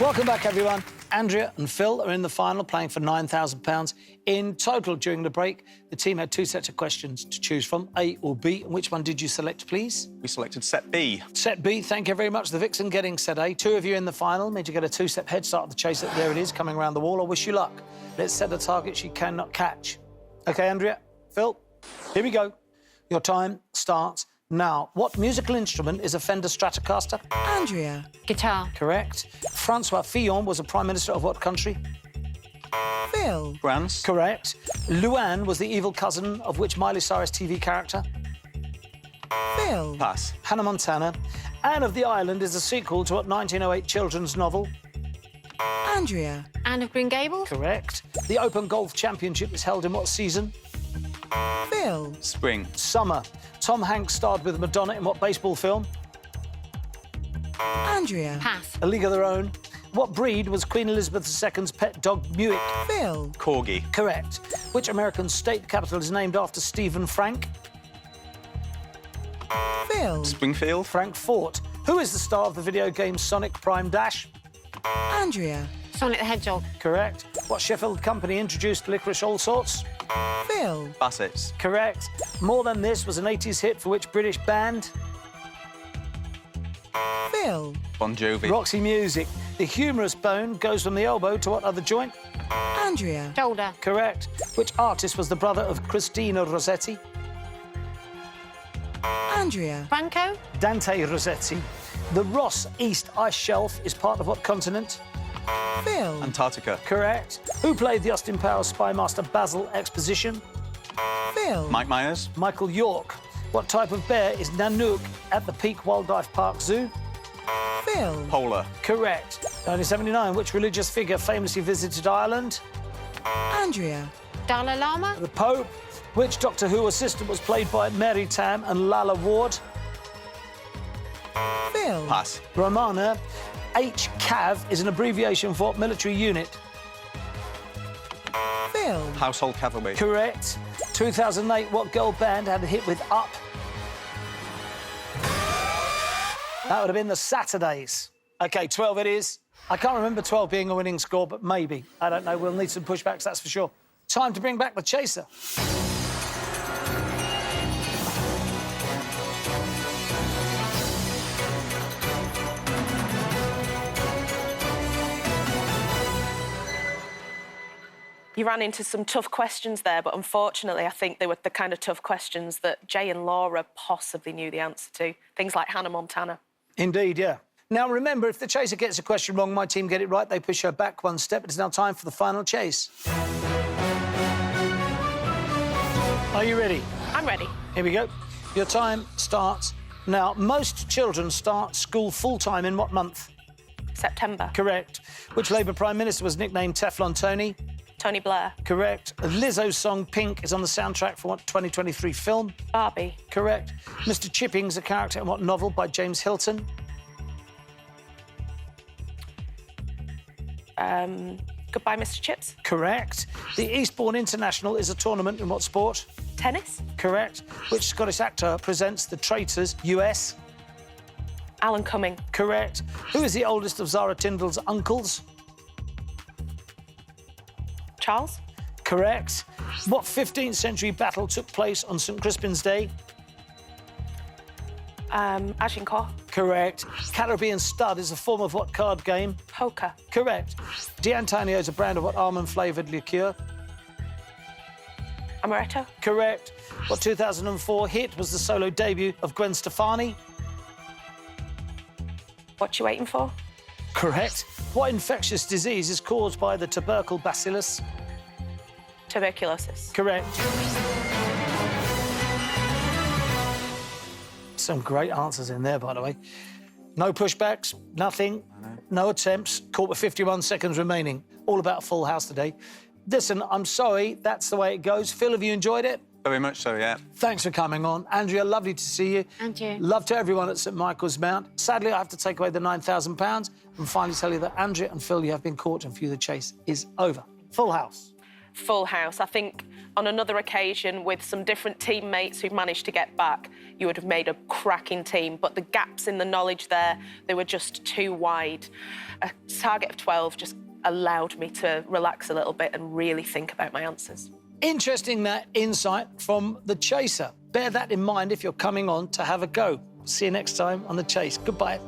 Welcome back, everyone. Andrea and Phil are in the final, playing for £9,000. In total, during the break, the team had two sets of questions to choose from, A or B. And which one did you select, please? We selected set B. Set B, thank you very much. The Vixen getting set A. Two of you in the final. Made you get a two-step head start of the chase. There it is, coming around the wall. I wish you luck. Let's set a target she cannot catch. OK, Andrea, Phil, here we go. Your time starts now. What musical instrument is a Fender Stratocaster? Andrea. Guitar. Correct. Francois Fillon was a Prime Minister of what country? Phil. France. Correct. Luann was the evil cousin of which Miley Cyrus TV character? Phil. Pass. Hannah Montana. Anne of the Island is a sequel to what 1908 children's novel? Andrea. Anne of Green Gables. Correct. The Open Golf Championship is held in what season? Phil. Spring. Summer. Tom Hanks starred with Madonna in what baseball film? Andrea. Pass. A League of Their Own. What breed was Queen Elizabeth II's pet dog, Buick? Phil. Corgi. Correct. Which American state capital is named after Stephen Frank? Phil. Springfield. Frankfurt. Who is the star of the video game Sonic Prime Dash? Andrea. Sonic the Hedgehog. Correct. What Sheffield company introduced licorice all sorts? Phil. Bassett's. Correct. More Than This was an 80s hit for which British band? Phil. Bon Jovi. Roxy Music. The humerus bone goes from the elbow to what other joint? Andrea. Shoulder. Correct. Which artist was the brother of Christina Rossetti? Andrea. Franco. Dante Rossetti. The Ross East Ice Shelf is part of what continent? Phil. Antarctica. Correct. Who played the Austin Powers spy master Basil Exposition? Phil. Mike Myers. Michael York. What type of bear is Nanook at the Peak Wildlife Park Zoo? Phil. Polar. Correct. 1979, which religious figure famously visited Ireland? Andrea. Dalai Lama. The Pope. Which Doctor Who assistant was played by Mary Tam and Lala Ward? Phil. Pass. Romana. HCAV is an abbreviation for what military unit? Phil. Household cavalry. Correct. 2008, what girl band had a hit with Up? That would have been the Saturdays. OK, 12 it is. I can't remember 12 being a winning score, but maybe. I don't know. We'll need some pushbacks, that's for sure. Time to bring back the chaser. You ran into some tough questions there, but unfortunately, I think they were the kind of tough questions that Jay and Laura possibly knew the answer to. Things like Hannah Montana. Indeed, yeah. Now, remember, if the chaser gets a question wrong, my team get it right, they push her back one step. It's now time for the final chase. Are you ready? I'm ready. Here we go. Your time starts now. Most children start school full-time in what month? September. Correct. Which Labour Prime Minister was nicknamed Teflon Tony? Tony Blair. Correct. Lizzo's song Pink is on the soundtrack for what 2023 film? Barbie. Correct. Mr. Chipping's a character in what novel by James Hilton? Goodbye, Mr. Chips. Correct. The Eastbourne International is a tournament in what sport? Tennis. Correct. Which Scottish actor presents The Traitors US? Alan Cumming. Correct. Who is the oldest of Zara Tindall's uncles? Charles. Correct. What 15th century battle took place on St Crispin's Day? Agincourt. Correct. Caribbean Stud is a form of what card game? Poker. Correct. D'Antonio is a brand of what almond-flavoured liqueur? Amaretto. Correct. What 2004 hit was the solo debut of Gwen Stefani? What you waiting for? Correct. What infectious disease is caused by the tubercle bacillus? Tuberculosis. Correct. Some great answers in there, by the way. No pushbacks, nothing, no attempts. Caught with 51 seconds remaining. All about Full House today. Listen, I'm sorry, that's the way it goes. Phil, have you enjoyed it? Very much so, yeah. Thanks for coming on. Andrea, lovely to see you. And you. Love to everyone at St Michael's Mount. Sadly, I have to take away the £9,000 and finally tell you that Andrea and Phil, you have been caught and for you the chase is over. Full House. full house. I think on another occasion with some different teammates who've managed to get back, you would have made a cracking team. But the gaps in the knowledge there, they were just too wide. A target of 12 just allowed me to relax a little bit and really think about my answers. Interesting, that insight from the chaser. Bear that in mind if you're coming on to have a go. See you next time on The Chase. Goodbye.